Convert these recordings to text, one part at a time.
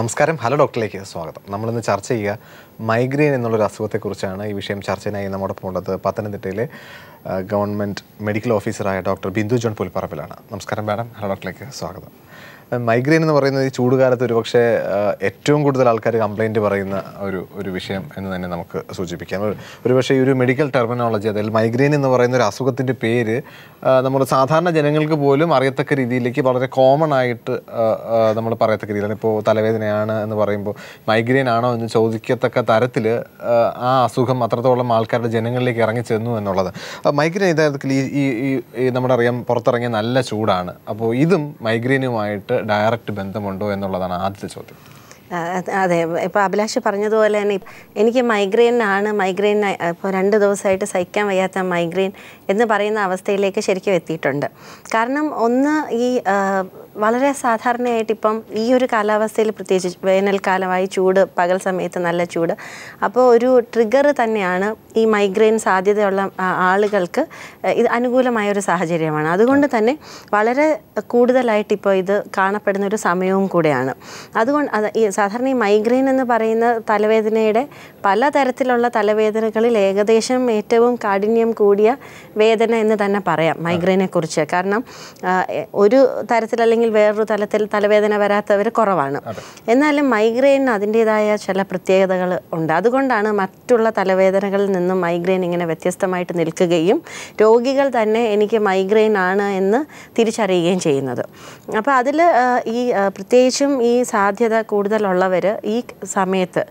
നമസ്കാരം. ഹലോ ഡോക്ടറിലേക്ക് സ്വാഗതം. നമ്മളിന്ന് ചർച്ച ചെയ്യുക മൈഗ്രെയിൻ എന്നുള്ളൊരു അസുഖത്തെക്കുറിച്ചാണ്. ഈ വിഷയം ചർച്ചയിനായി നമ്മോടൊപ്പം ഉള്ളത് പത്തനംതിട്ടയിലെ ഗവൺമെൻറ് മെഡിക്കൽ ഓഫീസറായ ഡോക്ടർ ബിന്ദു ജോൺ പുൽപ്പറമ്പിലാണ്. നമസ്കാരം മാഡം. ഹലോ ഡോക്ടറിലേക്ക് സ്വാഗതം. മൈഗ്രെയിൻ എന്ന് പറയുന്നത് ഈ ചൂടുകാലത്ത് ഒരുപക്ഷെ ഏറ്റവും കൂടുതൽ ആൾക്കാർ കംപ്ലയിൻറ്റ് പറയുന്ന ഒരു വിഷയം എന്ന് തന്നെ നമുക്ക് സൂചിപ്പിക്കാം. ഒരുപക്ഷെ ഈ ഒരു മെഡിക്കൽ ടെർമിനോളജി, അതായത് മൈഗ്രെയിൻ എന്ന് പറയുന്ന ഒരു അസുഖത്തിൻ്റെ പേര് നമ്മൾ സാധാരണ ജനങ്ങൾക്ക് പോലും അറിയത്തക്ക രീതിയിലേക്ക് വളരെ കോമൺ ആയിട്ട് നമ്മൾ പറയത്തക്ക രീതിയിലാണ്. ഇപ്പോൾ തലവേദനയാണ് എന്ന് പറയുമ്പോൾ മൈഗ്രെയിൻ ആണോ എന്ന് ചോദിക്കത്തക്ക തരത്തിൽ ആ അസുഖം അത്രത്തോളം ആൾക്കാരുടെ ജനങ്ങളിലേക്ക് ഇറങ്ങി ചെന്നു എന്നുള്ളത്. മൈഗ്രെയിൻ യഥാർത്ഥത്തിൽ ഈ നമ്മുടെ അറിയാം പുറത്തിറങ്ങിയ നല്ല ചൂടാണ്. അപ്പോൾ ഇതും മൈഗ്രെയിനുമായിട്ട് ഡയറക്റ്റ് ബന്ധമുണ്ടോ എന്നുള്ളതാണ് ആദ്യത്തെ ചോദ്യം. അതെ, ഇപ്പോൾ അഭിലാഷ് പറഞ്ഞതുപോലെ തന്നെ എനിക്ക് മൈഗ്രെയിൻ ഇപ്പോൾ 2 ദിവസമായിട്ട് സഹിക്കാൻ വയ്യാത്ത മൈഗ്രെയിൻ എന്ന് പറയുന്ന അവസ്ഥയിലേക്ക് ശരിക്കും എത്തിയിട്ടുണ്ട്. കാരണം ഒന്ന്, ഈ വളരെ സാധാരണയായിട്ട് ഇപ്പം ഈ ഒരു കാലാവസ്ഥയിൽ പ്രത്യേകിച്ച് വേനൽക്കാലമായി ചൂട്, പകൽ സമയത്ത് നല്ല ചൂട്, അപ്പോൾ ഒരു ട്രിഗർ തന്നെയാണ് ഈ മൈഗ്രെയിൻ സാധ്യതയുള്ള ആളുകൾക്ക് ഇത് അനുകൂലമായൊരു സാഹചര്യമാണ്. അതുകൊണ്ട് തന്നെ വളരെ കൂടുതലായിട്ട് ഇപ്പോൾ ഇത് കാണപ്പെടുന്ന ഒരു സമയവും കൂടെയാണ്. അതുകൊണ്ട് ഈ സാധാരണ ഈ മൈഗ്രെയിൻ എന്ന് പറയുന്ന തലവേദനയുടെ പലതരത്തിലുള്ള തലവേദനകളിൽ ഏകദേശം ഏറ്റവും കാഠിന്യം കൂടിയ വേദന എന്ന് തന്നെ പറയാം മൈഗ്രെയിനെ കുറിച്ച്. കാരണം ഒരു തരത്തിൽ അല്ലെങ്കിൽ വേറൊരു തലത്തിൽ തലവേദന വരാത്തവർ കുറവാണ്. എന്നാലും മൈഗ്രെയിൻ അതിൻ്റേതായ ചില പ്രത്യേകതകൾ ഉണ്ട്. അതുകൊണ്ടാണ് മറ്റുള്ള തലവേദനകളിൽ നിന്നും മൈഗ്രെയിൻ ഇങ്ങനെ വ്യത്യസ്തമായിട്ട് നിൽക്കുകയും രോഗികൾ തന്നെ എനിക്ക് മൈഗ്രെയിൻ ആണ് എന്ന് തിരിച്ചറിയുകയും ചെയ്യുന്നത്. അപ്പോൾ അതിൽ ഈ പ്രത്യേകിച്ചും ഈ സാധ്യത കൂടുതലുള്ളവർ ഈ സമയത്ത്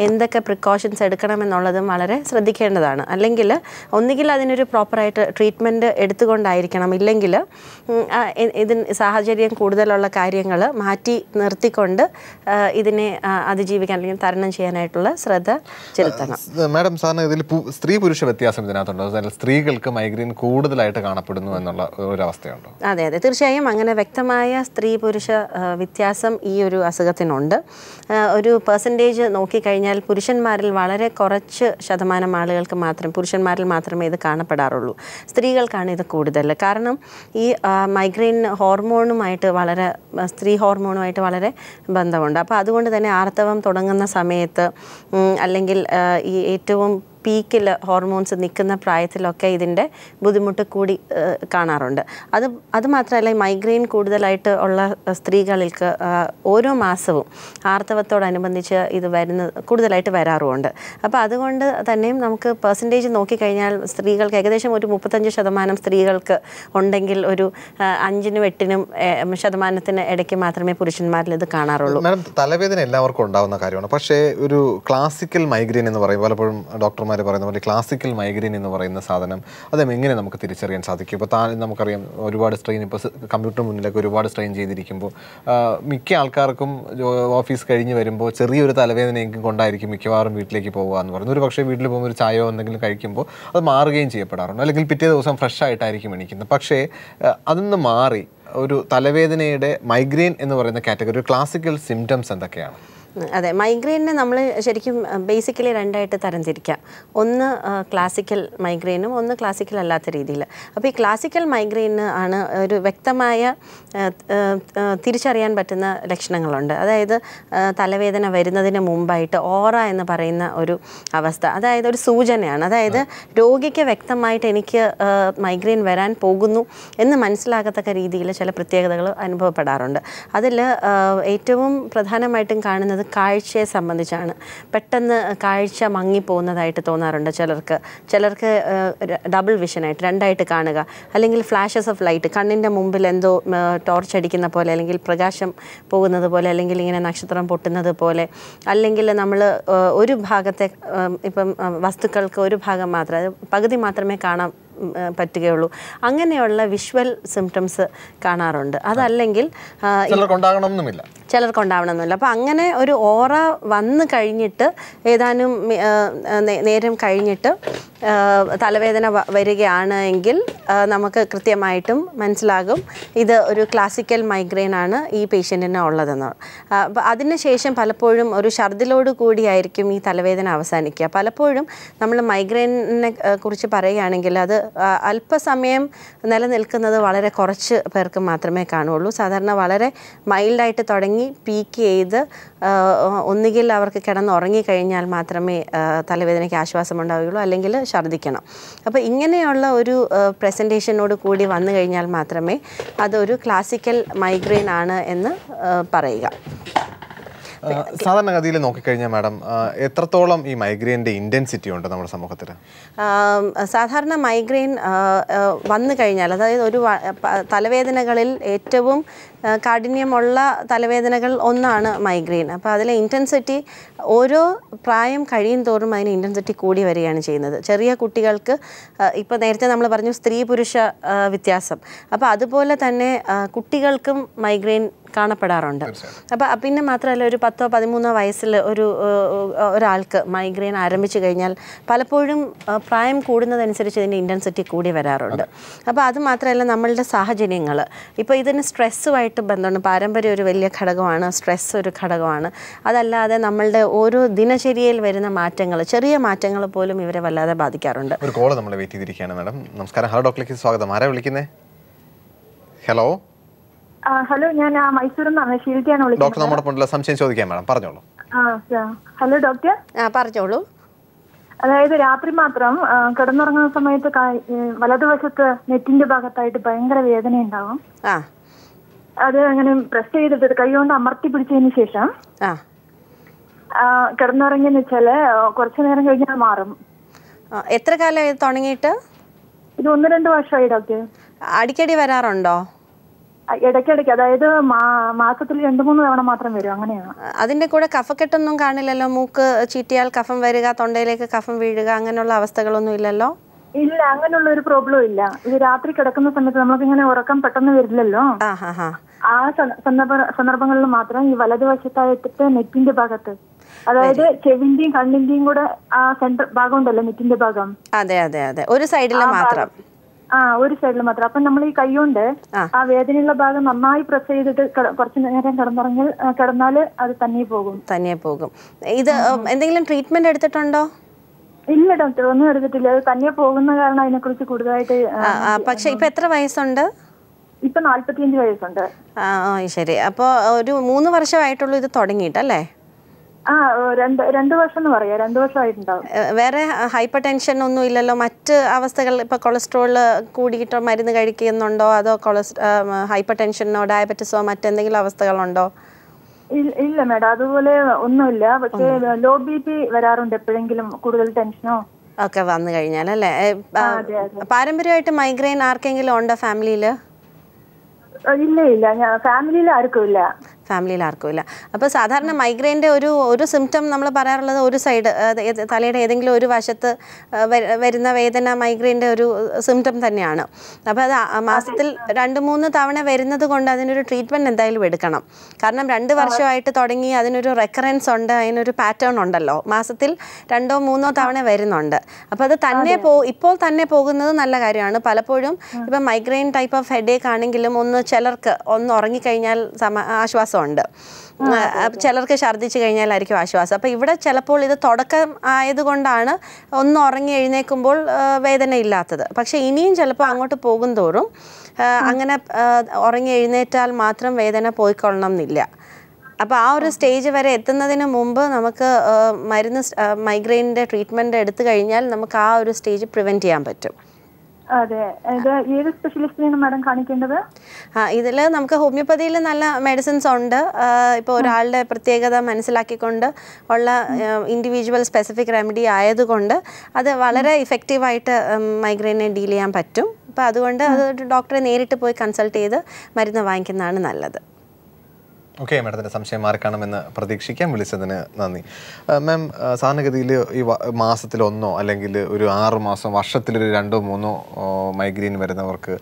എന്തൊക്കെ പ്രിക്കോഷൻസ് എടുക്കണമെന്നുള്ളതും വളരെ ശ്രദ്ധിക്കേണ്ടതാണ്. അല്ലെങ്കിൽ ഒന്നുകിൽ അതിനൊരു പ്രോപ്പറായിട്ട് ട്രീറ്റ്മെൻറ്റ് എടുത്തുകൊണ്ടായിരിക്കണം, ഇല്ലെങ്കിൽ ഇതിന് സാഹചര്യം കൂടുതലുള്ള കാര്യങ്ങൾ മാറ്റി നിർത്തിക്കൊണ്ട് ഇതിനെ അതിജീവിക്കാൻ അല്ലെങ്കിൽ തരണം ചെയ്യാനായിട്ടുള്ള ശ്രദ്ധ ചെലുത്തണം. മാഡം, സാറിന് ഇതിൽ സ്ത്രീ പുരുഷ വ്യത്യാസം ഇതിനകത്തുണ്ടോ? അതായത് സ്ത്രീകൾക്ക് മൈഗ്രെയിൻ കൂടുതലായിട്ട് കാണപ്പെടുന്നു എന്നുള്ള ഒരു അവസ്ഥയുണ്ടോ? അതെ, തീർച്ചയായും അങ്ങനെ വ്യക്തമായ സ്ത്രീ പുരുഷ വ്യത്യാസം ഈ ഒരു അസുഖത്തിനുണ്ട്. ഒരു പെർസെൻറ്റേജ് നോക്കിക്കഴിഞ്ഞാൽ പുരുഷന്മാരിൽ വളരെ കുറച്ച് ശതമാനം ആളുകൾക്ക് പുരുഷന്മാരിൽ മാത്രമേ ഇത് കാണപ്പെടാറുള്ളൂ. സ്ത്രീകൾക്കാണ് ഇത് കൂടുതൽ. കാരണം ഈ മൈഗ്രെയിൻ സ്ത്രീ ഹോർമോണുമായിട്ട് വളരെ ബന്ധമുണ്ട്. അപ്പോൾ അതുകൊണ്ട് തന്നെ ആർത്തവം തുടങ്ങുന്ന സമയത്ത് അല്ലെങ്കിൽ ഈ ഏറ്റവും പീക്കിൽ ഹോർമോൺസ് നിൽക്കുന്ന പ്രായത്തിലൊക്കെ ഇതിൻ്റെ ബുദ്ധിമുട്ട് കൂടി കാണാറുണ്ട്. അത് മാത്രമല്ല, മൈഗ്രെയിൻ കൂടുതലായിട്ട് ഉള്ള സ്ത്രീകൾക്ക് ഓരോ മാസവും ആർത്തവത്തോടനുബന്ധിച്ച് ഇത് കൂടുതലായിട്ട് വരാറുമുണ്ട്. അപ്പോൾ അതുകൊണ്ട് തന്നെയും നമുക്ക് പെർസെൻറ്റേജ് നോക്കിക്കഴിഞ്ഞാൽ സ്ത്രീകൾക്ക് ഏകദേശം ഒരു 35% സ്ത്രീകൾക്ക് ഉണ്ടെങ്കിൽ ഒരു 5-8% ഇടയ്ക്ക് മാത്രമേ പുരുഷന്മാരിൽ ഇത് കാണാറുള്ളൂ. മാഡം, തലവേദന എല്ലാവർക്കും ഉണ്ടാകുന്ന കാര്യമാണ്. പക്ഷേ ഒരു ക്ലാസിക്കൽ മൈഗ്രെയിൻ എന്ന് പറയും, പലപ്പോഴും ഡോക്ടർമാർ പറയുന്ന പോലെ ക്ലാസിക്കൽ മൈഗ്രെയിൻ എന്ന് പറയുന്ന സാധനം എങ്ങനെ നമുക്ക് തിരിച്ചറിയാൻ സാധിക്കും? ഇപ്പോൾ നമുക്കറിയാം ഒരുപാട് സ്ട്രെയിൻ, ഇപ്പോൾ കമ്പ്യൂട്ടർ മുന്നിലൊക്കെ ഒരുപാട് സ്ട്രെയിൻ ചെയ്തിരിക്കുമ്പോൾ മിക്ക ആൾക്കാർക്കും ഓഫീസ് കഴിഞ്ഞ് വരുമ്പോൾ ചെറിയൊരു തലവേദനയെങ്കിലും കൊണ്ടായിരിക്കും മിക്കവാറും വീട്ടിലേക്ക് പോകുക എന്ന് പറയുന്നത്. ഒരു പക്ഷേ വീട്ടിൽ പോകുമ്പോൾ ഒരു ചായയോ എന്തെങ്കിലും കഴിക്കുമ്പോൾ അത് മാറുകയും ചെയ്യപ്പെടാറുണ്ട്, അല്ലെങ്കിൽ പിറ്റേ ദിവസം ഫ്രഷ് ആയിട്ടായിരിക്കും എണീക്കുന്നത്. പക്ഷേ അതിന്ന് മാറി ഒരു തലവേദനയുടെ മൈഗ്രെയിൻ എന്ന് പറയുന്ന കാറ്റഗറി ക്ലാസിക്കൽ സിംറ്റംസ് എന്തൊക്കെയാണ്? അതെ, മൈഗ്രെയിനെ നമ്മൾ ശരിക്കും ബേസിക്കലി 2ആയിട്ട് തരംതിരിക്കാം. ഒന്ന് ക്ലാസിക്കൽ മൈഗ്രെയിനും ഒന്ന് ക്ലാസിക്കൽ അല്ലാത്ത രീതിയിൽ. അപ്പോൾ ഈ ക്ലാസിക്കൽ മൈഗ്രെയിന് ആണ് ഒരു വ്യക്തമായ തിരിച്ചറിയാൻ പറ്റുന്ന ലക്ഷണങ്ങളുണ്ട്. അതായത് തലവേദന വരുന്നതിന് മുമ്പായിട്ട് ഓറ എന്ന് പറയുന്ന ഒരു അവസ്ഥ, അതായത് ഒരു സൂചനയാണ്. അതായത് രോഗിക്ക് വ്യക്തമായിട്ട് എനിക്ക് മൈഗ്രെയിൻ വരാൻ പോകുന്നു എന്ന് മനസ്സിലാകത്തക്ക രീതിയിൽ ചില പ്രത്യേകതകൾ അനുഭവപ്പെടാറുണ്ട്. അതിൽ ഏറ്റവും പ്രധാനമായിട്ടും കാണുന്നത് കാഴ്ചയെ സംബന്ധിച്ചാണ്. പെട്ടെന്ന് കാഴ്ച മങ്ങിപ്പോകുന്നതായിട്ട് തോന്നാറുണ്ട് ചിലർക്ക് ഡബിൾ വിഷനായിട്ട് 2ആയിട്ട് കാണുക, അല്ലെങ്കിൽ ഫ്ലാഷസ് ഓഫ് ലൈറ്റ്, കണ്ണിൻ്റെ മുമ്പിൽ എന്തോ ടോർച്ച് അടിക്കുന്ന പോലെ, അല്ലെങ്കിൽ പ്രകാശം പോകുന്നത് പോലെ, അല്ലെങ്കിൽ ഇങ്ങനെ നക്ഷത്രം പൊട്ടുന്നത് പോലെ, അല്ലെങ്കിൽ നമ്മൾ ഒരു ഭാഗത്തെ ഇപ്പം വസ്തുക്കൾക്ക് ഒരു ഭാഗം മാത്രം, പകുതി മാത്രമേ കാണാൻ പറ്റുകയുള്ളൂ. അങ്ങനെയുള്ള വിഷ്വൽ സിംറ്റംസ് കാണാറുണ്ട്. അതല്ലെങ്കിൽ ചിലർക്കുണ്ടാവണമെന്നില്ല. അപ്പോൾ അങ്ങനെ ഒരു ഓറ വന്നു കഴിഞ്ഞിട്ട് ഏതാനും നേരം കഴിഞ്ഞിട്ട് തലവേദന വരികയാണ് എങ്കിൽ നമുക്ക് കൃത്യമായിട്ടും മനസ്സിലാകും ഇത് ഒരു ക്ലാസിക്കൽ മൈഗ്രെയിൻ ആണ് ഈ പേഷ്യൻറ്റിന് ഉള്ളതെന്ന്. അപ്പോൾ അതിനുശേഷം പലപ്പോഴും ഒരു ഛർദിലോട് കൂടിയായിരിക്കും ഈ തലവേദന അവസാനിക്കുക. പലപ്പോഴും നമ്മൾ മൈഗ്രെയിനെ കുറിച്ച് പറയുകയാണെങ്കിൽ അത് അല്പസമയം നിലനിൽക്കുന്നത് വളരെ കുറച്ച് പേർക്ക് മാത്രമേ കാണുള്ളൂ. സാധാരണ വളരെ മൈൽഡായിട്ട് തുടങ്ങി പീക്ക് ചെയ്ത് ഒന്നുകിൽ അവർക്ക് കിടന്നുറങ്ങിക്കഴിഞ്ഞാൽ മാത്രമേ തലവേദനയ്ക്ക് ആശ്വാസമുണ്ടാവുകയുള്ളൂ, അല്ലെങ്കിൽ ഛർദ്ദിക്കണം. അപ്പോൾ ഇങ്ങനെയുള്ള ഒരു പ്രസൻറ്റേഷനോട് കൂടി വന്നു കഴിഞ്ഞാൽ മാത്രമേ അതൊരു ക്ലാസിക്കൽ മൈഗ്രെയിൻ ആണ് എന്ന് പറയുക. സാധാരണഗതിയിൽ നോക്കിക്കഴിഞ്ഞാൽ മാഡം എത്രത്തോളം ഈ മൈഗ്രെയിൻ്റെ ഇൻറ്റൻസിറ്റി ഉണ്ട് നമ്മുടെ സമൂഹത്തിൽ? സാധാരണ മൈഗ്രെയിൻ വന്നു കഴിഞ്ഞാൽ, അതായത് ഒരു തലവേദനകളിൽ ഏറ്റവും കാഠിന്യമുള്ള തലവേദനകൾ ഒന്നാണ് മൈഗ്രെയിൻ. അപ്പോൾ അതിലെ ഇൻറ്റൻസിറ്റി ഓരോ പ്രായം കഴിയും തോറും അതിന് ഇൻറ്റൻസിറ്റി കൂടി വരികയാണ് ചെയ്യുന്നത്. ചെറിയ കുട്ടികൾക്ക് ഇപ്പോൾ നേരത്തെ നമ്മൾ പറഞ്ഞു സ്ത്രീ പുരുഷ വ്യത്യാസം, അപ്പോൾ അതുപോലെ തന്നെ കുട്ടികൾക്കും മൈഗ്രെയിൻ കാണപ്പെടാറുണ്ട്. അപ്പോൾ പിന്നെ മാത്രമല്ല, ഒരു 10-13 വയസ്സിൽ ഒരാൾക്ക് മൈഗ്രെയിൻ ആരംഭിച്ചു കഴിഞ്ഞാൽ പലപ്പോഴും പ്രായം കൂടുന്നതനുസരിച്ച് ഇതിൻ്റെ ഇൻറ്റൻസിറ്റി കൂടി വരാറുണ്ട്. അപ്പോൾ അത് മാത്രമല്ല, നമ്മളുടെ സാഹചര്യങ്ങൾ, ഇപ്പോൾ ഇതിന് സ്ട്രെസ്സുമായിട്ട് ബന്ധമുണ്ട്. പാരമ്പര്യം ഒരു വലിയ ഘടകമാണ്, സ്ട്രെസ് ഒരു ഘടകമാണ്. അതല്ലാതെ നമ്മളുടെ ഓരോ ദിനചര്യയിൽ വരുന്ന മാറ്റങ്ങൾ, ചെറിയ മാറ്റങ്ങൾ പോലും ഇവരെ വല്ലാതെ ബാധിക്കാറുണ്ട്. ഒരു കോള് നമ്മൾ വെയിറ്റ് ചെയ്തിരിക്കുകയാണ് മാഡം. നമസ്കാരം. ഹലോ ഡോക്ടറിലേക്ക് സ്വാഗതം. ആരാ വിളിക്കുന്നത്? ഹലോ. ഹലോ, ഞാൻ മൈസൂരിൽ നിന്നാണ്, ഷീൽഡിയാണ് വിളിക്കുന്നത്. ഡോക്ടർ നമ്മുടെ സംശയം ചോദിക്കാം മാഡം, പറഞ്ഞോളൂ. Hello doctor. പറഞ്ഞോളൂ. അതായത് രാത്രി മാത്രം കിടന്നുറങ്ങുന്ന സമയത്ത് വലതുവശത്ത് നെറ്റിന്റെ ഭാഗത്തായിട്ട് ഭയങ്കര വേദന ഉണ്ടാവും. അത് അങ്ങനെ പ്രസ് ചെയ്തിട്ട് കൈ കൊണ്ട് അമർത്തി പിടിച്ചതിന് ശേഷം കിടന്നുറങ്ങിയെന്ന് വെച്ചാല് കുറച്ചു നേരം കഴിഞ്ഞാൽ മാറും. എത്ര കാലം ഇത് തുടങ്ങിയിട്ട്? ഇത് 1-2 വർഷമായി ഡോക്ടർ. അടിക്കടി വരാറുണ്ടോ? ഇടയ്ക്കിടയ്ക്ക്, അതായത് മാസത്തിൽ 2-3 തവണ മാത്രം വരും, അങ്ങനെയാണ്. അതിന്റെ കൂടെ കഫക്കെട്ടൊന്നും കാണില്ലല്ലോ? മൂക്ക് ചീറ്റിയാൽ കഫം വരിക, തൊണ്ടയിലേക്ക് കഫം വീഴുക, അങ്ങനെയുള്ള അവസ്ഥകളൊന്നും ഇല്ലല്ലോ? ഇല്ല, അങ്ങനെയുള്ള ഒരു പ്രോബ്ലം ഇല്ല. ഇത് രാത്രി കിടക്കുന്ന സമയത്ത് നമുക്ക് ഇങ്ങനെ ഉറക്കം പെട്ടെന്ന് വരില്ലല്ലോ. ആ സന്ദർഭങ്ങളിൽ മാത്രം ഈ വലതുവശത്തായിട്ട് നെറ്റിന്റെ ഭാഗത്ത്, അതായത് ചെവിന്റെയും കണ്ണിന്റെയും കൂടെ ആ സെന്റർ ഭാഗം ഉണ്ടല്ലോ, നെറ്റിന്റെ ഭാഗം. അതെ അതെ അതെ, ഒരു സൈഡിൽ മാത്രം. ഒരു സൈഡിൽ മാത്രം. അപ്പൊ നമ്മൾ ഈ കൈകൊണ്ട് ആ വേദനയുള്ള ഭാഗം നന്നായി പ്രസ് ചെയ്തിട്ട് കുറച്ചു നേരം കിടന്നാൽ അത് തനിയെ പോകും. ഇത് എന്തെങ്കിലും ട്രീറ്റ്മെന്റ് എടുത്തിട്ടുണ്ടോ? ഇല്ല ഡോക്ടർ, ഒന്നും എടുത്തിട്ടില്ല. അത് തന്നെ പോകുന്ന കാരണം അതിനെ കുറിച്ച് കൂടുതലായിട്ട്. പക്ഷെ ഇപ്പൊ എത്ര വയസ്സുണ്ട്? ഇപ്പൊ 45 വയസ്സുണ്ട്. ശരി. അപ്പൊ ഒരു 3 വർഷമായിട്ടുള്ളൂ ഇത് തുടങ്ങിയിട്ടല്ലേ? 2 വർഷം എന്ന് പറയാം, 2 വർഷമായിട്ടുണ്ടാവും. വേറെ ഹൈപ്പർ ടെൻഷൻ ഒന്നും ഇല്ലല്ലോ? മറ്റ് അവസ്ഥകൾ, ഇപ്പൊ കൊളസ്ട്രോൾ കൂടിയിട്ടോ മരുന്ന് കഴിക്കുന്നുണ്ടോ, അതോ ഹൈപ്പർ ടെൻഷനോ ഡയബറ്റിസോ മറ്റെന്തെങ്കിലും അവസ്ഥകളുണ്ടോ? ഇല്ല മേഡം, അതുപോലെ ഒന്നുമില്ല. പക്ഷേ ലോ BP വരാറുണ്ട് എപ്പോഴെങ്കിലും, കൂടുതൽ ടെൻഷനോ ഒക്കെ വന്നു കഴിഞ്ഞാൽ അല്ലേ? പാരമ്പര്യമായിട്ട് മൈഗ്രെയിൻ ആർക്കെങ്കിലും ഉണ്ടോ ഫാമിലിയില്? ഇല്ല, ഫാമിലിയിൽ ആർക്കും ഇല്ല. അപ്പോൾ സാധാരണ മൈഗ്രെയിൻ്റെ ഒരു സിംറ്റം നമ്മൾ പറയാറുള്ളത് ഒരു സൈഡ്, തലയുടെ ഏതെങ്കിലും ഒരു വശത്ത് വരുന്ന വേദന മൈഗ്രെയിൻ്റെ ഒരു സിംറ്റം തന്നെയാണ്. അപ്പോൾ അത് മാസത്തിൽ 2-3 തവണ വരുന്നത് കൊണ്ട് അതിനൊരു ട്രീറ്റ്മെൻറ്റ് എന്തായാലും എടുക്കണം. കാരണം 2 വർഷമായിട്ട് തുടങ്ങി അതിനൊരു റെക്കറൻസ് ഉണ്ട്, അതിനൊരു പാറ്റേൺ ഉണ്ടല്ലോ, മാസത്തിൽ 2-3 തവണ വരുന്നുണ്ട്. അപ്പോൾ അത് ഇപ്പോൾ തന്നെ പോകുന്നത് നല്ല കാര്യമാണ്. പലപ്പോഴും ഇപ്പം മൈഗ്രെയിൻ ടൈപ്പ് ഓഫ് ഹെഡേക്ക് ആണെങ്കിലും ചിലർക്ക് ഉറങ്ങിക്കഴിഞ്ഞാൽ ആശ്വാസമുണ്ട്, ചിലർക്ക് ഛർദ്ദിച്ചു കഴിഞ്ഞാലായിരിക്കും ആശ്വാസം. അപ്പോൾ ഇവിടെ ചിലപ്പോൾ ഇത് തുടക്കം ആയതുകൊണ്ടാണ് ഉറങ്ങി എഴുന്നേൽക്കുമ്പോൾ വേദന ഇല്ലാത്തത്. പക്ഷേ ഇനിയും ചിലപ്പോൾ അങ്ങോട്ട് പോകും തോറും അങ്ങനെ ഉറങ്ങി എഴുന്നേറ്റാൽ മാത്രം വേദന പോയിക്കൊള്ളണം എന്നില്ല. അപ്പോൾ ആ ഒരു സ്റ്റേജ് വരെ എത്തുന്നതിന് മുമ്പ് നമുക്ക് മൈഗ്രെയിനിൻ്റെ ട്രീറ്റ്മെൻറ്റ് എടുത്തു കഴിഞ്ഞാൽ നമുക്ക് ആ ഒരു സ്റ്റേജ് പ്രിവെൻറ്റ് ചെയ്യാൻ പറ്റും. അതെ, ഏത് സ്പെഷ്യലിസ്റ്റിനെയാണ് മാഡം കാണിക്കേണ്ടത്? ഇതിൽ നമുക്ക് ഹോമിയോപ്പതിയിൽ നല്ല മെഡിസിൻസ് ഉണ്ട്. ഇപ്പോൾ ഒരാളുടെ പ്രത്യേകത മനസ്സിലാക്കിക്കൊണ്ട് ഉള്ള ഇൻഡിവിജ്വൽ സ്പെസിഫിക് റെമഡി ആയതുകൊണ്ട് അത് വളരെ ഇഫക്റ്റീവായിട്ട് മൈഗ്രെയിനെ ഡീൽ ചെയ്യാൻ പറ്റും. അപ്പോൾ അതുകൊണ്ട് അത് ഡോക്ടറെ നേരിട്ട് പോയി കൺസൾട്ട് ചെയ്ത് മരുന്ന് വാങ്ങിക്കുന്നതാണ് നല്ലത്. ഓക്കെ, മാഡത്തിൻ്റെ സംശയം മാറിക്കാണമെന്ന് പ്രതീക്ഷിക്കാം. വിളിച്ചതിന് നന്ദി. മാം, സാധാരണഗതിയിൽ ഈ മാസത്തിലൊന്നോ അല്ലെങ്കിൽ ഒരു 6 മാസം, വർഷത്തിലൊരു 2-3 മൈഗ്രെയിൻ വരുന്നവർക്ക്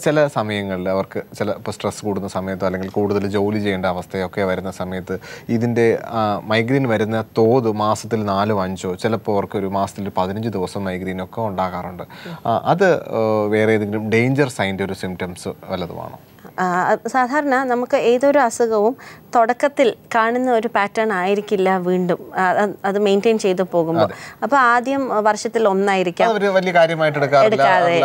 ചില സമയങ്ങളിൽ അവർക്ക് ഇപ്പോൾ സ്ട്രെസ് കൂടുന്ന സമയത്തോ അല്ലെങ്കിൽ കൂടുതൽ ജോലി ചെയ്യേണ്ട അവസ്ഥയൊക്കെ വരുന്ന സമയത്ത് ഇതിൻ്റെ മൈഗ്രെയിൻ വരുന്ന തോത് മാസത്തിൽ 4-5, ചിലപ്പോൾ അവർക്ക് ഒരു മാസത്തിൽ 15 ദിവസം മൈഗ്രെയിനൊക്കെ ഉണ്ടാകാറുണ്ട്. അത് വേറെ ഏതെങ്കിലും ഡേഞ്ചർ സൈൻ്റെ ഒരു സിംറ്റംസ് വല്ലതുമാണോ? സാധാരണ നമുക്ക് ഏതൊരു അസുഖവും തുടക്കത്തിൽ കാണുന്ന ഒരു പാറ്റേൺ ആയിരിക്കില്ല വീണ്ടും അത് മെയിൻറ്റെയിൻ ചെയ്ത് പോകുമ്പോൾ. അപ്പോൾ ആദ്യം വർഷത്തിൽ ഒന്നായിരിക്കാം, വലിയ കാര്യമായിട്ട്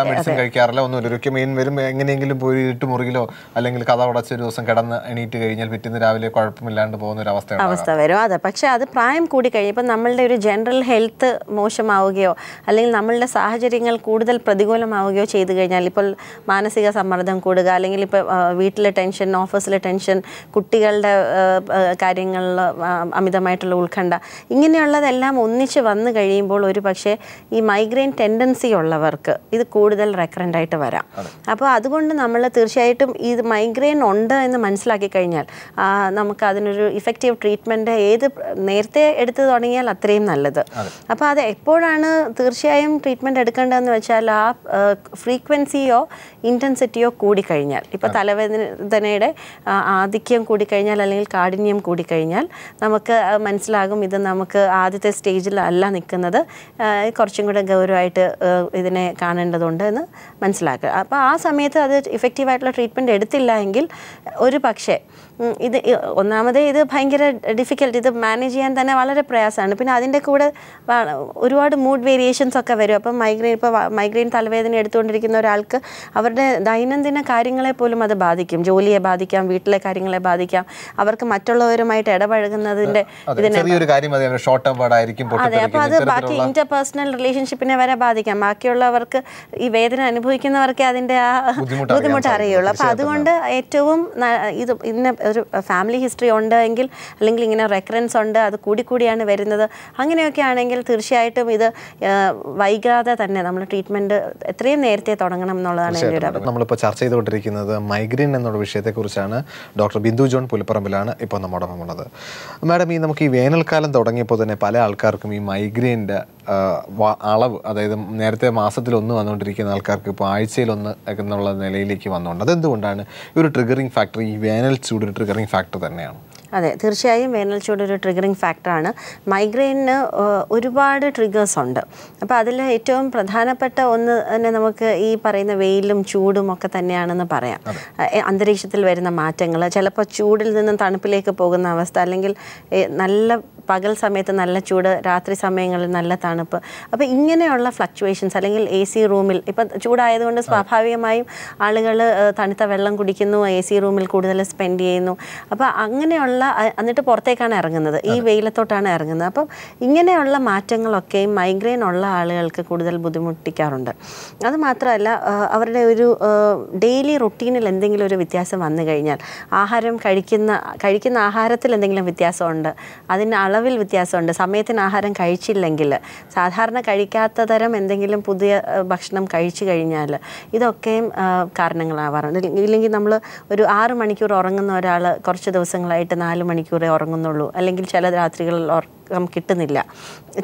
മെഡിസിൻ കഴിക്കാറില്ല, ഒന്നും എങ്ങനെയെങ്കിലും പോയി മുറിയിലോ അല്ലെങ്കിൽ കഥ ഉടച്ചൊരു ദിവസം കിടന്ന് എണീറ്റ് കഴിഞ്ഞാൽ പിറ്റേന്ന് രാവിലെ കുഴപ്പമില്ലാണ്ട് പോകുന്ന ഒരു അവസ്ഥ വരും. അതെ, പക്ഷെ അത് പ്രായം കൂടി കഴിയുമ്പോൾ നമ്മളുടെ ഒരു ജനറൽ ഹെൽത്ത് മോശമാവുകയോ അല്ലെങ്കിൽ നമ്മളുടെ സാഹചര്യങ്ങൾ കൂടുതൽ പ്രതികൂലമാവുകയോ ചെയ്തു കഴിഞ്ഞാൽ, ഇപ്പോൾ മാനസിക സമ്മർദ്ദം കൂടുക, അല്ലെങ്കിൽ ഇപ്പോൾ വീട്ടിലെ ടെൻഷൻ, ഓഫീസിലെ ടെൻഷൻ, കുട്ടികളുടെ കാര്യങ്ങളിൽ അമിതമായിട്ടുള്ള ഉത്കണ്ഠ, ഇങ്ങനെയുള്ളതെല്ലാം ഒന്നിച്ച് വന്നു കഴിയുമ്പോൾ ഒരു പക്ഷേ ഈ മൈഗ്രെയിൻ ടെൻഡൻസി ഉള്ളവർക്ക് ഇത് കൂടുതൽ റെക്കറൻ്റ് ആയിട്ട് വരാം. അപ്പോൾ അതുകൊണ്ട് നമ്മൾ തീർച്ചയായിട്ടും ഇത് മൈഗ്രെയിൻ ഉണ്ട് എന്ന് മനസ്സിലാക്കി കഴിഞ്ഞാൽ നമുക്ക് അതിനൊരു ഇഫക്റ്റീവ് ട്രീറ്റ്മെൻറ്റ് നേരത്തെ എടുത്തു തുടങ്ങിയാൽ അത്രയും നല്ലത്. അപ്പോൾ അത് എപ്പോഴാണ് തീർച്ചയായും ട്രീറ്റ്മെൻറ്റ് എടുക്കേണ്ടതെന്ന് വെച്ചാൽ ആ ഫ്രീക്വൻസിയോ ഇൻറ്റൻസിറ്റിയോ കൂടിക്കഴിഞ്ഞാൽ, ഇപ്പോൾ തലവേദനയുടെ ആധിക്യം കൂടിക്കഴിഞ്ഞാൽ അല്ലെങ്കിൽ കാഠിന്യം കൂടിക്കഴിഞ്ഞാൽ നമുക്ക് മനസ്സിലാകും ഇത് നമുക്ക് ആദ്യത്തെ സ്റ്റേജിലല്ല നിൽക്കുന്നത്, കുറച്ചും കൂടെ ഗൗരവമായിട്ട് ഇതിനെ കാണേണ്ടതുണ്ട് എന്ന് മനസ്സിലാക്കുക. അപ്പോൾ ആ സമയത്ത് അത് ഇഫക്റ്റീവായിട്ടുള്ള ട്രീറ്റ്മെൻറ്റ് എടുത്തില്ല എങ്കിൽ ഒരു പക്ഷേ ഇത് ഒന്നാമതേ ഇത് ഭയങ്കര ഡിഫിക്കൽട്ട്, ഇത് മാനേജ് ചെയ്യാൻ തന്നെ വളരെ പ്രയാസമാണ്. പിന്നെ അതിൻ്റെ കൂടെ ഒരുപാട് മൂഡ് വേരിയേഷൻസ് ഒക്കെ വരും. അപ്പം മൈഗ്രെയിൻ തലവേദന എടുത്തുകൊണ്ടിരിക്കുന്ന ഒരാൾക്ക് അവരുടെ ദൈനംദിന കാര്യങ്ങളെ പോലും അത് ബാധിക്കും, ജോലിയെ ബാധിക്കാം, വീട്ടിലെ കാര്യങ്ങളെ ബാധിക്കാം, അവർക്ക് മറ്റുള്ളവരുമായിട്ട് ഇടപഴകുന്നതിൻ്റെ അതെ, അപ്പോൾ അത് ബാക്കി ഇന്റർപേഴ്സണൽ റിലേഷൻഷിപ്പിനെ വരെ ബാധിക്കാം. ബാക്കിയുള്ളവർക്ക് ഈ വേദന അനുഭവിക്കുന്നവർക്ക് അതിൻ്റെ ആ ബുദ്ധിമുട്ട് അറിയുള്ളൂ. അപ്പോൾ അതുകൊണ്ട് ഏറ്റവും ഇത് ഇന്ന ഒരു ഫാമിലി ഹിസ്റ്ററി ഉണ്ടെങ്കിൽ അല്ലെങ്കിൽ ഇങ്ങനെ റെക്കറൻസ് ഉണ്ട്, അത് കൂടിയാണ് വരുന്നത്, അങ്ങനെയൊക്കെ ആണെങ്കിൽ തീർച്ചയായിട്ടും ഇത് വൈകാതെ തന്നെ നമ്മൾ ട്രീറ്റ്മെൻറ്റ് എത്രയും നേരത്തെ തുടങ്ങണം എന്നുള്ളതാണ് എൻ്റെ ഒരു അഭിപ്രായം. നമ്മളിപ്പോൾ ചർച്ച ചെയ്തുകൊണ്ടിരിക്കുന്നത് മൈഗ്രെയിൻ എന്നുള്ള വിഷയത്തെക്കുറിച്ചാണ്. ഡോക്ടർ ബിന്ദു ജോൺ പുലിപ്പറമ്പിലാണ് ഇപ്പോൾ നമ്മോടൊപ്പം ഉള്ളത്. മാഡം, നമുക്ക് ഈ വേനൽക്കാലം തുടങ്ങിയപ്പോൾ തന്നെ പല ആൾക്കാർക്കും ഈ മൈഗ്രെയിൻ്റെ അളവ്, അതായത് നേരത്തെ മാസത്തിലൊന്ന് വന്നുകൊണ്ടിരിക്കുന്ന ആൾക്കാർക്ക് ഇപ്പോൾ ആഴ്ചയിലൊന്ന് എന്നുള്ള നിലയിലേക്ക് വന്നുകൊണ്ട്, അതെന്തുകൊണ്ടാണ് ഈ ഒരു ട്രിഗറിങ് ഫാക്ടർ, ഈ വേനൽ ചൂട് ഒരു ട്രിഗറിങ് ഫാക്ടർ തന്നെയാണ്? അതെ, തീർച്ചയായും വേനൽ ചൂട് ഒരു ട്രിഗറിങ് ഫാക്ടറാണ്. മൈഗ്രെയിന് ഒരുപാട് ട്രിഗേഴ്സ് ഉണ്ട്. അപ്പോൾ അതിൽ ഏറ്റവും പ്രധാനപ്പെട്ട ഒന്ന് തന്നെ നമുക്ക് ഈ പറയുന്ന വെയിലും ചൂടും ഒക്കെ തന്നെയാണെന്ന് പറയാം. അന്തരീക്ഷത്തിൽ വരുന്ന മാറ്റങ്ങൾ, ചിലപ്പോൾ ചൂടിൽ നിന്നും തണുപ്പിലേക്ക് പോകുന്ന അവസ്ഥ, അല്ലെങ്കിൽ നല്ല പകൽ സമയത്ത് നല്ല ചൂട്, രാത്രി സമയങ്ങളിൽ നല്ല തണുപ്പ്. അപ്പോൾ ഇങ്ങനെയുള്ള ഫ്ലക്ച്വേഷൻസ്, അല്ലെങ്കിൽ AC റൂമിൽ ഇപ്പം ചൂടായതുകൊണ്ട് സ്വാഭാവികമായും ആളുകൾ തണുത്ത വെള്ളം കുടിക്കുന്നു, AC റൂമിൽ കൂടുതൽ സ്പെൻഡ് ചെയ്യുന്നു. അപ്പോൾ അങ്ങനെയുള്ള എന്നിട്ട് പുറത്തേക്കാണ് ഇറങ്ങുന്നത്, ഈ വെയിലത്തോട്ടാണ് ഇറങ്ങുന്നത്. അപ്പം ഇങ്ങനെയുള്ള മാറ്റങ്ങളൊക്കെയും മൈഗ്രെയിൻ ഉള്ള ആളുകൾക്ക് കൂടുതൽ ബുദ്ധിമുട്ടിക്കാറുണ്ട്. അതുമാത്രമല്ല, അവരുടെ ഒരു ഡെയിലി റുട്ടീനിൽ എന്തെങ്കിലും ഒരു വ്യത്യാസം വന്നു കഴിഞ്ഞാൽ, കഴിക്കുന്ന ആഹാരത്തിൽ എന്തെങ്കിലും വ്യത്യാസമുണ്ട്, അതിന് അളവിൽ വ്യത്യാസമുണ്ട്, സമയത്തിന് ആഹാരം കഴിച്ചില്ലെങ്കിൽ, സാധാരണ കഴിക്കാത്ത തരം എന്തെങ്കിലും പുതിയ ഭക്ഷണം കഴിച്ചു കഴിഞ്ഞാൽ, ഇതൊക്കെയും കാരണങ്ങളാവാറുണ്ട്. ഇല്ലെങ്കിൽ നമ്മൾ ഒരു 6 മണിക്കൂർ ഉറങ്ങുന്ന ഒരാൾ കുറച്ച് ദിവസങ്ങളായിട്ട് 4 മണിക്കൂറേ ഉറങ്ങുന്നുള്ളൂ, അല്ലെങ്കിൽ ചില രാത്രികളിൽ ഉറക്കം കിട്ടുന്നില്ല,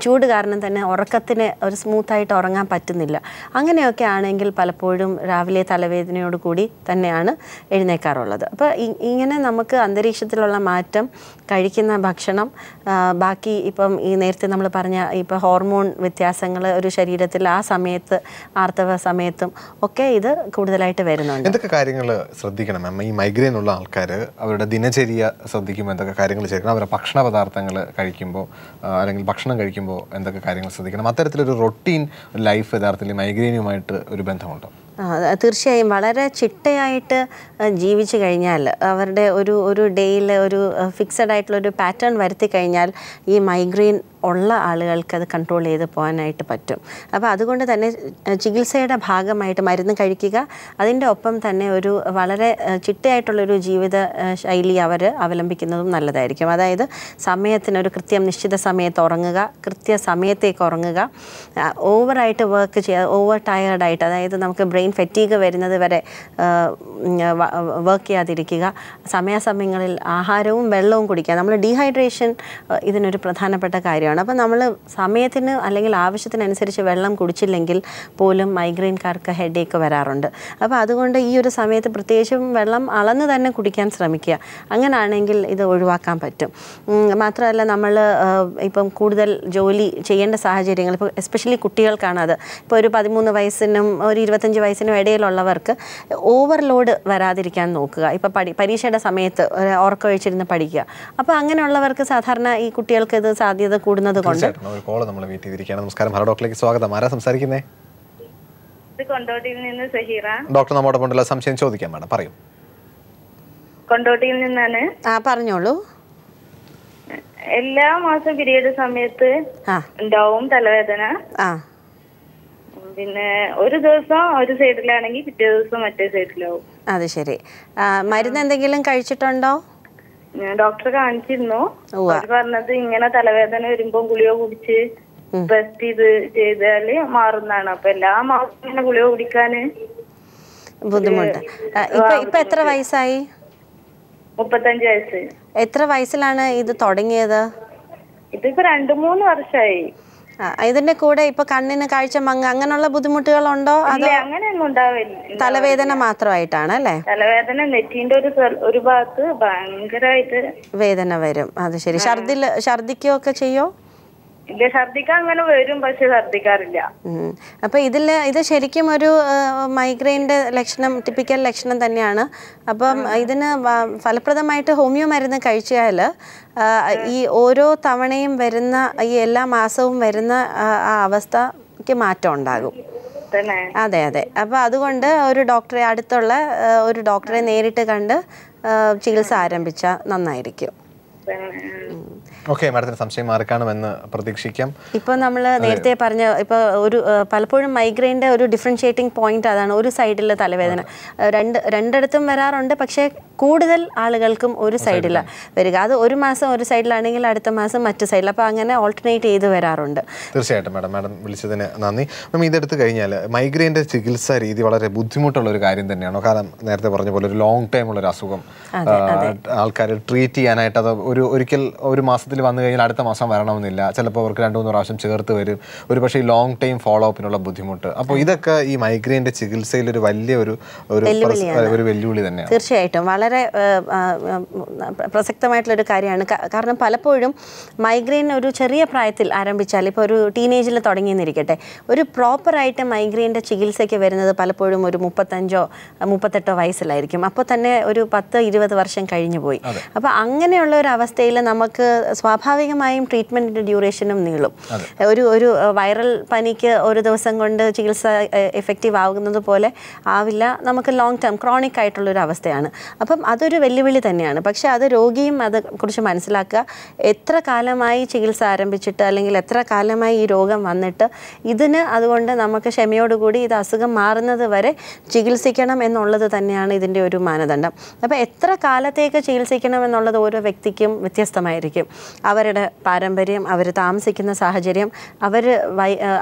ചൂട് കാരണം തന്നെ ഉറക്കത്തിന് ഒരു സ്മൂത്തായിട്ട് ഉറങ്ങാൻ പറ്റുന്നില്ല. അങ്ങനെയൊക്കെ ആണെങ്കിൽ പലപ്പോഴും രാവിലെ തലവേദനയോട് കൂടി തന്നെയാണ് എഴുന്നേക്കാറുള്ളത്. അപ്പോൾ ഇങ്ങനെ നമുക്ക് അന്തരീക്ഷത്തിലുള്ള മാറ്റം, കഴിക്കുന്ന ഭക്ഷണം, ബാക്കി ഇപ്പം ഈ നേരത്തെ നമ്മൾ പറഞ്ഞ ഇപ്പോൾ ഹോർമോൺ വ്യത്യാസങ്ങൾ ഒരു ശരീരത്തിൽ ആ സമയത്ത്, ആർത്തവ സമയത്തും ഒക്കെ ഇത് കൂടുതലായിട്ട് വരുന്നുണ്ട്. എന്തൊക്കെ കാര്യങ്ങൾ ശ്രദ്ധിക്കണം മാം? ഈ മൈഗ്രെയിൻ ഉള്ള ആൾക്കാർ അവരുടെ ദിനചര്യ ശ്രദ്ധിക്കുമ്പോൾ എന്തൊക്കെ കാര്യങ്ങൾ ചെയ്യണം? അവരുടെ ഭക്ഷണ പദാർത്ഥങ്ങൾ കഴിക്കുമ്പോൾ അല്ലെങ്കിൽ ഭക്ഷണം കഴിക്കുമ്പോൾ എന്തൊക്കെ കാര്യങ്ങൾ ശ്രദ്ധിക്കണം? അത്തരത്തിലൊരു റൊട്ടീൻ ലൈഫ് യഥാർത്ഥത്തിൽ മൈഗ്രെയിനുമായിട്ട് ഒരു ബന്ധമുണ്ടോ? തീർച്ചയായും വളരെ ചിട്ടയായിട്ട് ജീവിച്ചു കഴിഞ്ഞാൽ, അവരുടെ ഒരു ഡേയിൽ ഒരു ഫിക്സഡ് ആയിട്ടുള്ളൊരു പാറ്റേൺ വരുത്തി കഴിഞ്ഞാൽ ഈ മൈഗ്രെയിൻ ഉള്ള ആളുകൾക്ക് അത് കൺട്രോൾ ചെയ്ത് പോകാനായിട്ട് പറ്റും. അപ്പോൾ അതുകൊണ്ട് തന്നെ ചികിത്സയുടെ ഭാഗമായിട്ട് മരുന്ന് കഴിക്കുക, അതിൻ്റെ ഒപ്പം തന്നെ ഒരു വളരെ ചിട്ടയായിട്ടുള്ളൊരു ജീവിത ശൈലി അവർ അവലംബിക്കുന്നതും നല്ലതായിരിക്കും. അതായത് സമയത്തിനൊരു നിശ്ചിത സമയത്ത് ഉറങ്ങുക, കൃത്യസമയത്തേക്ക് ഉറങ്ങുക, ഓവറായിട്ട് വർക്ക് ചെയ്യുക, ഓവർ ടയേർഡായിട്ട്, അതായത് നമുക്ക് ബ്രെയിൻ ഫെറ്റീഗ് വരുന്നത് വരെ വർക്ക് ചെയ്യാതിരിക്കുക, സമയാസമയങ്ങളിൽ ആഹാരവും വെള്ളവും കുടിക്കുക. നമ്മൾ ഡീഹൈഡ്രേഷൻ ഇതിനൊരു പ്രധാനപ്പെട്ട കാര്യമാണ്. ബുദ്ധിമുട്ടാണ്. അപ്പോൾ നമ്മൾ സമയത്തിന് അല്ലെങ്കിൽ ആവശ്യത്തിനനുസരിച്ച് വെള്ളം കുടിച്ചില്ലെങ്കിൽ പോലും മൈഗ്രെയിൻകാർക്ക് ഹെഡേക്ക് വരാറുണ്ട്. അപ്പോൾ അതുകൊണ്ട് ഈ ഒരു സമയത്ത് പ്രത്യേകിച്ചും വെള്ളം അളന്ന് തന്നെ കുടിക്കാൻ ശ്രമിക്കുക. അങ്ങനെയാണെങ്കിൽ ഇത് ഒഴിവാക്കാൻ പറ്റും. മാത്രമല്ല നമ്മൾ ഇപ്പം കൂടുതൽ ജോലി ചെയ്യേണ്ട സാഹചര്യങ്ങൾ, ഇപ്പോൾ എസ്പെഷ്യലി കുട്ടികൾക്കാണ് അത്. ഇപ്പോൾ ഒരു 13 വയസ്സിനും ഒരു 25 വയസ്സിനും ഇടയിലുള്ളവർക്ക് ഓവർലോഡ് വരാതിരിക്കാൻ നോക്കുക. ഇപ്പോൾ പരീക്ഷയുടെ സമയത്ത് ഉറക്കമൊഴിച്ചിരുന്ന് പഠിക്കുക. അപ്പോൾ അങ്ങനെയുള്ളവർക്ക് സാധാരണ ഈ കുട്ടികൾക്ക് ഇത് സാധ്യത കൂടുന്നത് കൊണ്ട്. നമസ്കാരം, ഹലോ ഡോക്ടറിലേക്ക് സ്വാഗതം. ആരാ സംസാരിക്കുന്നേ? കൊണ്ടോട്ടിയിൽ നിന്ന് സഹീറ. ഡോക്ടർ നമ്മുടെ കൊണ്ടുള്ള സംശയം ചോദിക്കാം മാഡം, പറയൂ. കൊണ്ടോട്ടിയിൽ നിന്നാണ്. പറഞ്ഞോളൂ. എല്ലാ മാസം പീരീഡ് സമയത്ത് ഉണ്ടാവും തലവേദന. പിന്നെ ഒരു ദിവസം ഒരു സൈഡിലാണെങ്കിൽ പിറ്റേ ദിവസം മറ്റേ സൈഡിലാവും. അത് ശരി. മരുന്ന് എന്തെങ്കിലും കഴിച്ചിട്ടുണ്ടോ? ഞാൻ ഡോക്ടറെ കാണിച്ചിരുന്നു. പറഞ്ഞത് ഇങ്ങനെ തലവേദന വരുമ്പോ ഗുളിക കുടിച്ച് റെസ്റ്റ് ചെയ്താല് മാറുന്നതാണ്. അപ്പൊ എല്ലാ മാസം ഇങ്ങനെ ഗുളിക കുടിക്കാന് ബുദ്ധിമുട്ട്. ഇപ്പൊ എത്ര വയസ്സായി? 35 വയസ്സ്. എത്ര വയസ്സിലാണ് ഇത് തുടങ്ങിയത്? ഇതിപ്പോ 2-3 വർഷമായി. ഇതിന്റെ കൂടെ ഇപ്പൊ കണ്ണിന് കാഴ്ച മങ്ങ അങ്ങനെയുള്ള ബുദ്ധിമുട്ടുകളുണ്ടോ? അതോ അങ്ങനെയൊന്നും ഉണ്ടാവില്ല, തലവേദന മാത്രമായിട്ടാണ് അല്ലേ? തലവേദന നെറ്റിന്റെ ഒരു ഭാഗത്ത് ഭയങ്കരമായിട്ട് വേദന വരും. അത് ശരി. ഛർദിക്കുകയൊക്കെ ചെയ്യോ? ഇല്ല, ഛർദിക്കാൻ അങ്ങനെ വരും, പക്ഷെ ഛർദിക്കാറില്ല. അപ്പൊ ഇത് ശരിക്കും ഒരു മൈഗ്രെയിൻ്റെ ലക്ഷണം, ടിപ്പിക്കൽ ലക്ഷണം തന്നെയാണ്. അപ്പം ഇതിന് ഫലപ്രദമായിട്ട് ഹോമിയോ മരുന്ന് കഴിച്ചാൽ ഈ ഓരോ തവണയും വരുന്ന ഈ എല്ലാ മാസവും വരുന്ന ആ അവസ്ഥയ്ക്ക് മാറ്റം ഉണ്ടാകും. അതെ അതെ. അപ്പോൾ അതുകൊണ്ട് ഒരു ഡോക്ടറെ, അടുത്തുള്ള ഒരു ഡോക്ടറെ നേരിട്ട് കണ്ട് ചികിത്സ ആരംഭിച്ചാൽ നന്നായിരിക്കും. ഓക്കെ, മാഡത്തിന് സംശയം മാറിക്കാണുമെന്ന് പ്രതീക്ഷിക്കാം. ഇപ്പോൾ നമ്മൾ നേരത്തെ പറഞ്ഞ ഇപ്പോൾ ഒരു പലപ്പോഴും മൈഗ്രെയിൻ്റെ ഒരു ഡിഫറൻഷ്യേറ്റിംഗ് പോയിന്റ് അതാണ്. ഒരു സൈഡിൽ തലവേദന രണ്ടിടത്തും വരാറുണ്ട്, പക്ഷേ കൂടുതൽ ആളുകൾക്കും ഒരു സൈഡിലാണ് വരിക. അത് ഒരു മാസം ഒരു സൈഡിലാണെങ്കിൽ അടുത്ത മാസം മറ്റു സൈഡിൽ. അപ്പോൾ അങ്ങനെ ഓൾട്ടർനേറ്റ് ചെയ്ത് വരാറുണ്ട്. തീർച്ചയായിട്ടും മാഡം വിളിച്ചതിന് നന്ദി. അപ്പം ഇതെടുത്ത് കഴിഞ്ഞാൽ മൈഗ്രെയിൻ്റെ ചികിത്സാ രീതി വളരെ ബുദ്ധിമുട്ടുള്ള ഒരു കാര്യം തന്നെയാണോ? കാരണം നേരത്തെ പറഞ്ഞ പോലെ ഒരു ലോങ് ടൈം ഉള്ളൊരു അസുഖം, ആൾക്കാർ ട്രീറ്റ് ചെയ്യാനായിട്ട് അത് ഒരിക്കൽ ഒരു മാസത്തിൽ വന്നു കഴിഞ്ഞാൽ അടുത്ത മാസം വരണമെന്നില്ല. ചിലപ്പോൾ അവർക്ക് 2-3 പ്രാവശ്യം ചേർത്ത് വരും. ഒരു പക്ഷേ ഈ ലോങ് ടൈം ഫോളോ അപ്പിനുള്ള ബുദ്ധിമുട്ട്. അപ്പോൾ ഇതൊക്കെ ഈ മൈഗ്രെയിൻ്റെ ചികിത്സയിൽ ഒരു വലിയ ഒരു വെല്ലുവിളി തന്നെയാണ്. തീർച്ചയായിട്ടും വളരെ പ്രസക്തമായിട്ടുള്ളൊരു കാര്യമാണ്. കാരണം പലപ്പോഴും മൈഗ്രെയിൻ ഒരു ചെറിയ പ്രായത്തിൽ ആരംഭിച്ചാൽ, ഇപ്പോൾ ഒരു ടീനേജിൽ തുടങ്ങിയെന്നിരിക്കട്ടെ, ഒരു പ്രോപ്പറായിട്ട് മൈഗ്രെയിൻ്റെ ചികിത്സയ്ക്ക് വരുന്നത് പലപ്പോഴും ഒരു 35-38 വയസ്സിലായിരിക്കും. അപ്പോൾ തന്നെ ഒരു 10-20 വർഷം കഴിഞ്ഞു പോയി. അപ്പോൾ അങ്ങനെയുള്ള ഒരു അവസ്ഥയിൽ നമുക്ക് സ്വാഭാവികമായും ട്രീറ്റ്മെൻറ്റിൻ്റെ ഡ്യൂറേഷനും നീളും. ഒരു വൈറൽ പനിക്ക് ഒരു ദിവസം കൊണ്ട് ചികിത്സ എഫക്റ്റീവ് ആകുന്നത് പോലെ ആവില്ല. നമുക്ക് ലോങ് ടേം ക്രോണിക് ആയിട്ടുള്ളൊരു അവസ്ഥയാണ്. അപ്പം അതൊരു വെല്ലുവിളി തന്നെയാണ്. പക്ഷേ അത് രോഗിയും അതേക്കുറിച്ച് മനസ്സിലാക്കുക. എത്ര കാലമായി ചികിത്സ ആരംഭിച്ചിട്ട്, അല്ലെങ്കിൽ എത്ര കാലമായി ഈ രോഗം വന്നിട്ട്, ഇതിന് അതുകൊണ്ട് നമുക്ക് ക്ഷമയോടുകൂടി ഇത് അസുഖം മാറുന്നത് വരെ ചികിത്സിക്കണം എന്നുള്ളത് തന്നെയാണ് ഇതിൻ്റെ ഒരു മാനദണ്ഡം. അപ്പോൾ എത്ര കാലത്തേക്ക് ചികിത്സിക്കണം എന്നുള്ളത് ഓരോ വ്യക്തിക്കും വ്യത്യസ്തമായിരിക്കും. അവരുടെ പാരമ്പര്യം, അവർ താമസിക്കുന്ന സാഹചര്യം,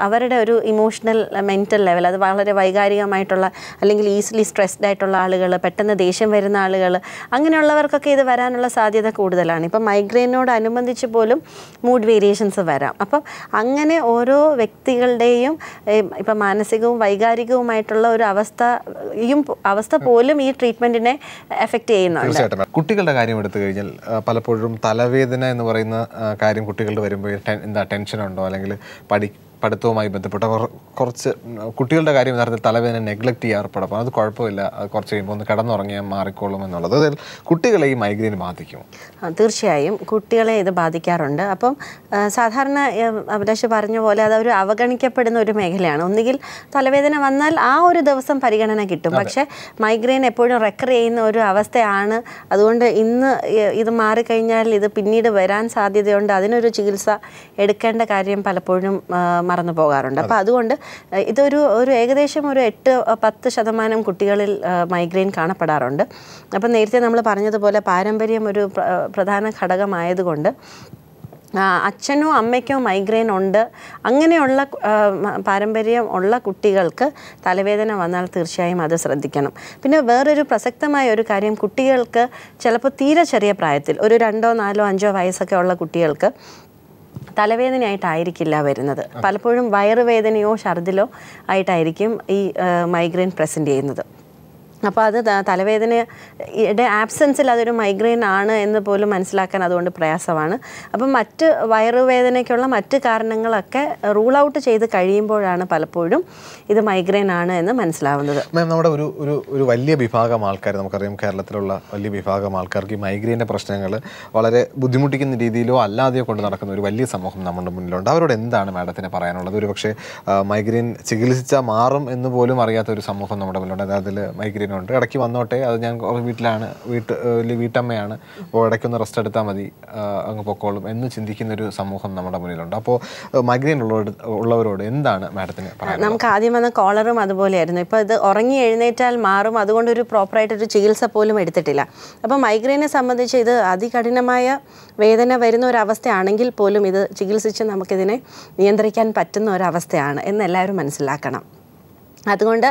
അവരുടെ ഒരു ഇമോഷണൽ മെൻ്റൽ ലെവൽ, അത് വളരെ വൈകാരികമായിട്ടുള്ള അല്ലെങ്കിൽ ഈസിലി സ്ട്രെസ്ഡ് ആയിട്ടുള്ള ആളുകൾ, പെട്ടെന്ന് ദേഷ്യം വരുന്ന ആളുകൾ, അങ്ങനെയുള്ളവർക്കൊക്കെ ഇത് വരാനുള്ള സാധ്യത കൂടുതലാണ്. ഇപ്പം മൈഗ്രെയിനോടനുബന്ധിച്ച് പോലും മൂഡ് വേരിയേഷൻസ് വരാം. അപ്പം അങ്ങനെ ഓരോ വ്യക്തികളുടെയും ഇപ്പം മാനസികവും വൈകാരികവുമായിട്ടുള്ള ഒരു അവസ്ഥ പോലും ഈ ട്രീറ്റ്മെൻറ്റിനെ എഫക്റ്റ് ചെയ്യുന്നുണ്ട്. കുട്ടികളുടെ കാര്യം എടുത്തു കഴിഞ്ഞാൽ പലപ്പോഴും തലവേദന എന്ന് പറയുന്ന കാര്യം കുട്ടികളുടെ വരുമ്പോൾ ടെൻഷൻ ഉണ്ടോ, അല്ലെങ്കിൽ പഠിത്തവുമായി ബന്ധപ്പെട്ട കുറച്ച് കുട്ടികളുടെ കാര്യം യഥാർത്ഥത്തിൽ തലവേദന നെഗ്ലക്ട് ചെയ്യാറുണ്ട്. അപ്പോൾ അത് കുഴപ്പമില്ല, അത് കുറച്ച് കഴിയുമ്പോൾ ഒന്ന് കിടന്നുറങ്ങിയാൽ മാറിക്കോളും എന്നുള്ളത്. അതായത് കുട്ടികളെ ഈ മൈഗ്രെയിൻ ബാധിക്കും? തീർച്ചയായും കുട്ടികളെ ഇത് ബാധിക്കാറുണ്ട്. അപ്പം സാധാരണ അഭിലാഷ് പറഞ്ഞ പോലെ അതൊരു അവഗണിക്കപ്പെടുന്ന ഒരു മേഖലയാണ്. ഒന്നുകിൽ തലവേദന വന്നാൽ ആ ഒരു ദിവസം പരിഗണന കിട്ടും, പക്ഷേ മൈഗ്രെയിൻ എപ്പോഴും റെക്കർ ചെയ്യുന്ന ഒരു അവസ്ഥയാണ്. അതുകൊണ്ട് ഇന്ന് ഇത് മാറിക്കഴിഞ്ഞാൽ ഇത് പിന്നീട് വരാൻ സാധ്യതയുണ്ട്. അതിനൊരു ചികിത്സ എടുക്കേണ്ട കാര്യം പലപ്പോഴും മറന്നു പോകാറുണ്ട്. അപ്പോൾ അതുകൊണ്ട് ഇതൊരു ഏകദേശം ഒരു 8-10% കുട്ടികളിൽ മൈഗ്രെയിൻ കാണപ്പെടാറുണ്ട്. അപ്പം നേരത്തെ നമ്മൾ പറഞ്ഞതുപോലെ പാരമ്പര്യം ഒരു പ്രധാന ഘടകമായതുകൊണ്ട് അച്ഛനോ അമ്മയ്ക്കോ മൈഗ്രെയിൻ ഉണ്ട്, അങ്ങനെയുള്ള പാരമ്പര്യം ഉള്ള കുട്ടികൾക്ക് തലവേദന വന്നാൽ തീർച്ചയായും അത് ശ്രദ്ധിക്കണം. പിന്നെ വേറൊരു പ്രസക്തമായ ഒരു കാര്യം, കുട്ടികൾക്ക് ചിലപ്പോൾ തീരെ ചെറിയ പ്രായത്തിൽ ഒരു 2, 4, 5 വയസ്സൊക്കെ ഉള്ള കുട്ടികൾക്ക് തലവേദനയായിട്ടായിരിക്കില്ല വരുന്നത്. പലപ്പോഴും വയറുവേദനയോ ഛർദിലോ ആയിട്ടായിരിക്കും ഈ മൈഗ്രെയിൻ പ്രസൻറ്റ് ചെയ്യുന്നത്. അപ്പോൾ അത് തലവേദനയുടെ ആബ്സെൻസിൽ അതൊരു മൈഗ്രെയിൻ ആണ് എന്ന് പോലും മനസ്സിലാക്കാൻ അതുകൊണ്ട് പ്രയാസമാണ്. അപ്പം മറ്റ് വയറുവേദനയ്ക്കുള്ള മറ്റ് കാരണങ്ങളൊക്കെ റൂൾ ഔട്ട് ചെയ്ത് കഴിയുമ്പോഴാണ് പലപ്പോഴും ഇത് മൈഗ്രെയിൻ ആണ് എന്ന് മനസ്സിലാവുന്നത്. മാം, നമ്മുടെ ഒരു വലിയ വിഭാഗം ആൾക്കാർ, നമുക്കറിയാം കേരളത്തിലുള്ള വലിയ വിഭാഗം ആൾക്കാർക്ക് ഈ മൈഗ്രെയിൻ്റെ പ്രശ്നങ്ങൾ വളരെ ബുദ്ധിമുട്ടിക്കുന്ന രീതിയിലോ അല്ലാതെയോ കൊണ്ട് നടക്കുന്ന ഒരു വലിയ സമൂഹം നമ്മുടെ മുന്നിലുണ്ട്. അവരോട് എന്താണ് മാഡത്തിന് പറയാനുള്ളത്? ഒരു പക്ഷേ മൈഗ്രെയിൻ ചികിത്സിച്ചാൽ മാറും എന്ന് പോലും അറിയാത്ത ഒരു സമൂഹം നമ്മുടെ മുന്നിലുണ്ട്. അതിൽ മൈഗ്രെയിൻ ഉണ്ട്, ഇടയ്ക്ക് വന്നോട്ടെ, അത് ഞാൻ വീട്ടിലാണ്, വീട്ടമ്മയാണ്, അപ്പോൾ ഇടയ്ക്കൊന്ന് റെസ്റ്റ് എടുത്താൽ മതി, അങ്ങ് പൊക്കോളും എന്ന് ചിന്തിക്കുന്നൊരു സമൂഹം നമ്മുടെ മുന്നിലുണ്ട്. അപ്പോൾ മൈഗ്രെയിൻ ഉള്ളവരോട് എന്താണ് മാഡത്തിന് പറയാൻ? നമുക്ക് ആദ്യം വന്ന കോളറും അതുപോലെയായിരുന്നു. ഇപ്പോൾ ഇത് ഉറങ്ങി എഴുന്നേറ്റാൽ മാറും, അതുകൊണ്ടൊരു പ്രോപ്പറായിട്ടൊരു ചികിത്സ പോലും എടുത്തിട്ടില്ല. അപ്പോൾ മൈഗ്രെയിനെ സംബന്ധിച്ച് ഇത് അതികഠിനമായ വേദന വരുന്ന ഒരവസ്ഥയാണെങ്കിൽ പോലും ഇത് ചികിത്സിച്ച് നമുക്കിതിനെ നിയന്ത്രിക്കാൻ പറ്റുന്ന ഒരവസ്ഥയാണ് എന്ന് എല്ലാവരും മനസ്സിലാക്കണം. അതുകൊണ്ട്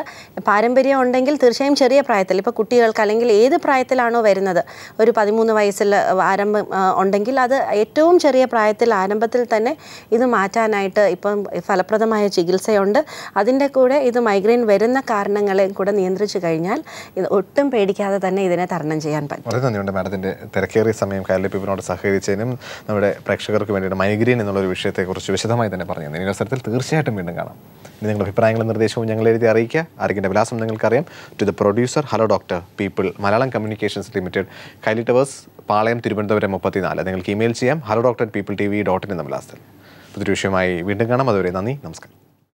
പാരമ്പര്യം ഉണ്ടെങ്കിൽ തീർച്ചയായും ചെറിയ പ്രായത്തിൽ, ഇപ്പോൾ കുട്ടികൾക്ക് അല്ലെങ്കിൽ ഏത് പ്രായത്തിലാണോ വരുന്നത്, ഒരു 13 വയസ്സിൽ ആരംഭം ഉണ്ടെങ്കിൽ അത് ഏറ്റവും ചെറിയ പ്രായത്തിൽ ആരംഭത്തിൽ തന്നെ ഇത് മാറ്റാനായിട്ട് ഇപ്പം ഫലപ്രദമായ ചികിത്സയുണ്ട്. അതിൻ്റെ കൂടെ ഇത് മൈഗ്രെയിൻ വരുന്ന കാരണങ്ങളെ കൂടെ നിയന്ത്രിച്ചു കഴിഞ്ഞാൽ ഇത് ഒട്ടും പേടിക്കാതെ തന്നെ ഇതിനെ തരണം ചെയ്യാൻ പറ്റും. വളരെ നന്ദിയുണ്ട് മാഡത്തിൻ്റെ തിരക്കേറിയ സമയം കേരള പീപ്പിളിനോട് സഹകരിച്ചതിനും നമ്മുടെ പ്രേക്ഷകർക്ക് വേണ്ടിയിട്ട് മൈഗ്രെയിൻ എന്നുള്ളൊരു വിഷയത്തെക്കുറിച്ച് വിശദമായി തന്നെ പറഞ്ഞു. ഈ അവസരത്തിൽ തീർച്ചയായിട്ടും വീണ്ടും കാണാം. ഇനി നിങ്ങളുടെ അഭിപ്രായങ്ങളും നിർദ്ദേശവും ഞങ്ങൾ എഴുതി അറിയിക്കുക. ആർക്കിൻ്റെ വിലാസം നിങ്ങൾക്കറിയാം. To the producer, hello doctor people, Malayalam communications limited, Kaili towers, Palayam, Thiruvananthapuram 34. നിങ്ങൾക്ക് ഇമെയിൽ ചെയ്യാം hello.people.tv.in എന്ന വിലാസത്തിൽ. പുതിയൊരു വിഷയമായി വീണ്ടും കാണാം. അതുവരെ നന്ദി, നമസ്കാരം.